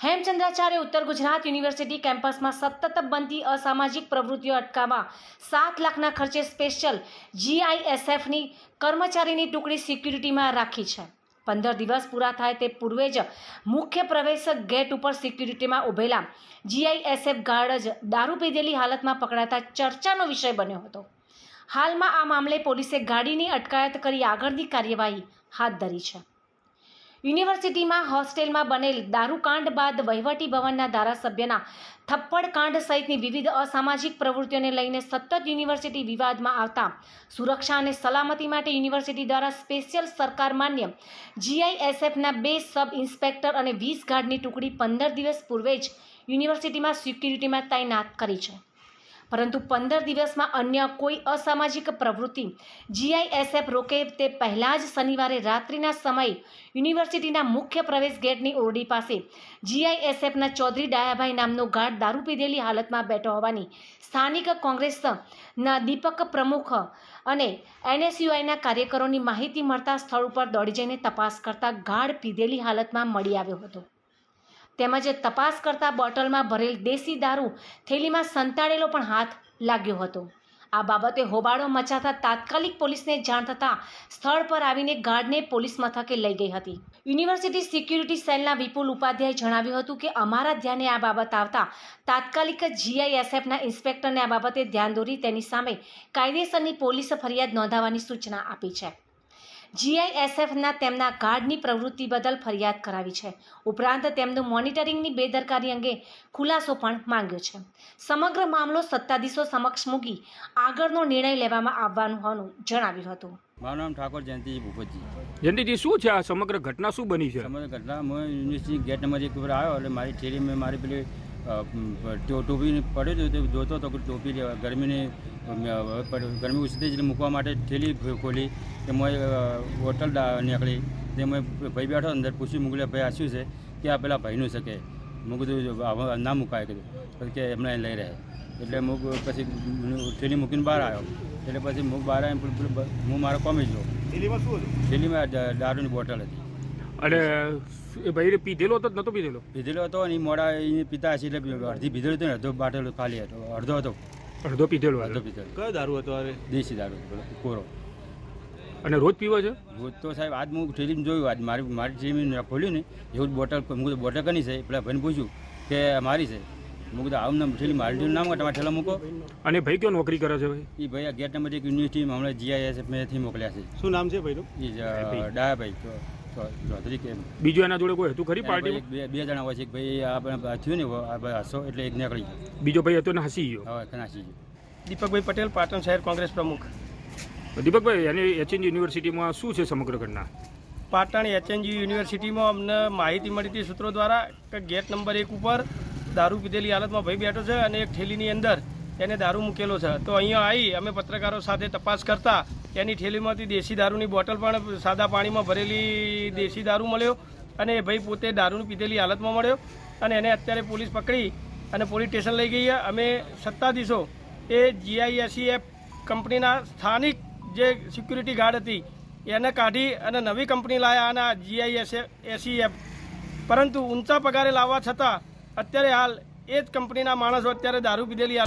હેમચંદ્રાચાર્ય ઉત્તર ગુજરાત યુનિવર્સિટી કેમ્પસમાં સતત બનતી અસામાજિક પ્રવૃત્તિઓ અટકાવવા 7 લાખના ખર્ચે સ્પેશિયલ જીઆઈએસએફની કર્મચારીની ટુકડી સિક્યુરિટીમાં રાખી છે। 15 દિવસ પૂરા થાય તે પૂર્વે જ મુખ્ય પ્રવેશ ગેટ ઉપર સિક્યુરિટીમાં ઉભેલા જીઆઈએસએફ ગાર્ડ જ દારૂ પીધેલી હાલતમાં પકડાતા ચર્ચાનો વિષય બન્યો હતો। હાલમાં આ મામલે પોલીસે ગાડીની અટકાયત કરી આગળની કાર્યવાહી હાથ ધરી છે। યુનિવર્સિટીમાં હોસ્ટેલમાં બનેલ દારૂકાંડ બાદ વહીવટી ભવનના ધારાસભ્યના થપ્પડકાંડ સહિતની વિવિધ અસામાજિક પ્રવૃત્તિઓને લઈને સતત યુનિવર્સિટી વિવાદમાં આવતા સુરક્ષા અને સલામતી માટે યુનિવર્સિટી દ્વારા સ્પેશિયલ સરકાર માન્ય જીઆઈએસએફના 2 સબ ઇન્સ્પેક્ટર અને 20 ગાર્ડની ટુકડી 15 દિવસ પૂર્વે જ યુનિવર્સિટીમાં સિક્યુરિટીમાં તૈનાત કરી છે। પરંતુ 15 દિવસમાં અન્ય કોઈ અસામાજિક પ્રવૃત્તિ જીઆઈએસએફ રોકે તે પહેલાં જ શનિવારે રાત્રિના સમયે યુનિવર્સિટીના મુખ્ય પ્રવેશ ગેટની ઓરડી પાસે જીઆઈએસએફના ચૌધરી ડાયાભાઈ નામનો ગાર્ડ દારૂ પીધેલી હાલતમાં બેઠો હોવાની સ્થાનિક કોંગ્રેસના દીપક પ્રમુખ અને એનએસયુઆઈના કાર્યકરોની માહિતી મળતા સ્થળ ઉપર દોડી જઈને તપાસ કરતા ગાર્ડ પીધેલી હાલતમાં મળી આવ્યો હતો। તેમજ તપાસ કરતા બોટલમાં ભરેલ દેશી દારૂ થેલીમાં સંતાડેલો પણ હાથ લાગ્યો હતો। આ બાબતે હોબાળો મચાતા તાત્કાલિક પોલીસને જાણ થતાં સ્થળ પર આવીને ગાર્ડને પોલીસ મથકે લઈ ગઈ હતી। યુનિવર્સિટી સિક્યુરિટી સેલના વિપુલ ઉપાધ્યાયે જણાવ્યું હતું કે અમારા ધ્યાને આ બાબત આવતા તાત્કાલિક જીઆઈએસએફના ઇન્સ્પેક્ટરને આ બાબતે ધ્યાન દોરી તેની સામે કાયદેસરની પોલીસ ફરિયાદ નોંધાવવાની સૂચના આપી છે। જીઆઈએસએફના તેમના ગાર્ડની પ્રવૃત્તિ બદલ ફરિયાદ કરાવી છે। ઉપરાંત તેમનું મોનિટરિંગની બેદરકારી અંગે ખુલાસો પણ માંગ્યો છે। સમગ્ર મામલો સત્તાધીશો સમક્ષ મૂકી આગળનો નિર્ણય લેવામાં આવવાનું હોવાનું જણાવ્યું હતું। મારું નામ ઠાકોર જયંતિજી ભૂપતજી। જયંતિજી, શું છે આ સમગ્ર ઘટના શું બની છે? સમગ્ર ઘટના હું યુનિવર્સિટી ગેટ નંબર 1 ઉપર આવ્યો એટલે મારી થેલી મેં મારી પેલી ટોપી પડ્યો હતો જોતો તો ટોપી ગરમી ઓછી થઈ એટલે મૂકવા માટે થેલી ખોલી તેમાં બોટલ નીકળી તેમાં ભાઈ બેઠો અંદર પૂછી મોકલ્યા, ભાઈ આ શું છે કે આ પેલા ભાઈનું છે કે મેં કીધું ના મુકાય કીધું પછી કે એમને લઈ રહે એટલે હું પછી થેલી મૂકીને બહાર આવ્યો એટલે પછી હું બહાર આવીને હું મારો કોમી ગયો। થેલીમાં શું હતું? થેલીમાં દારૂની બોટલ હતી। અને એ ભાઈ પીધેલો હતો નતો પીધેલો? પીધેલો હતો અને મોડા એ પીતા હશે એટલે અડધી પીધેલો હતો ને અડધો બાટલો ખાલી હતો, અડધો હતો અડધો પીધેલો પીધેલો। કયો દારૂ હતો? અરે દેશી દારૂ કોરો। અને રોજ પીવો છે? રોજ તો સાહેબ આજ હું થેલીમાં જોયું, આજ મારી થેલી ખોલ્યું ને એવું બોટલ હું બોટલ કની છે પેલા ભાઈને પૂછ્યું કે મારી છે, હું કીધું આમ નામ થેલી મારી નામ તમારે ઠેલા મૂકો। અને ભાઈ ક્યાં નોકરી કરે છે? ભાઈ એ ભાઈ આ ગેટ નંબર 1 યુનિવર્સિટીમાં હમણાં જીઆઈએસએફથી મોકલ્યા છે। શું નામ છે ભાઈનું? એ ડાયાભાઈ ચૌધરી કે બીજું એના જોડે કોઈ હતું ખરી પાર્ટી? બે જણા હોય છે કે ભાઈ આ થયું ને હસો એટલે એક નીકળી ગયો, બીજો ભાઈ હતો ને હસી ગયો? હવે નાસી ગયો। દીપકભાઈ પટેલ, પાટણ શહેર કોંગ્રેસ પ્રમુખ। દીપકભાઈ, એને એચએનજી યુનિવર્સિટીમાં શું છે સમગ્ર ઘટના? પાટણ એચએનજી યુનિવર્સિટીમાં અમને માહિતી મળી હતી સૂત્રો દ્વારા કે ગેટ નંબર 1 ઉપર દારૂ પીધેલી હાલતમાં ભાઈ બેઠો છે અને એક થેલીની અંદર એને દારૂ મૂકેલો છે। તો અહીંયા આવી અમે પત્રકારો સાથે તપાસ કરતા એની થેલીમાંથી દેશી દારૂની બોટલ પણ સાદા પાણીમાં ભરેલી દેશી દારૂ મળ્યો અને એ ભાઈ પોતે દારૂની પીધેલી હાલતમાં મળ્યો અને એને અત્યારે પોલીસ પકડી અને પોલીસ સ્ટેશન લઈ ગઈ। અમે સત્તાધીશો એ જીઆઈએસએફ કંપનીના સ્થાનિક જે સિક્યુરિટી ગાર્ડ હતી એને કાઢી અને નવી કંપની લાવ્યા અને જીઆઈએસએફ, પરંતુ ઊંચા પગારે લાવવા છતાં અત્યારે હાલ એ જ કંપનીના માણસો અત્યારે દારૂ પીધેલી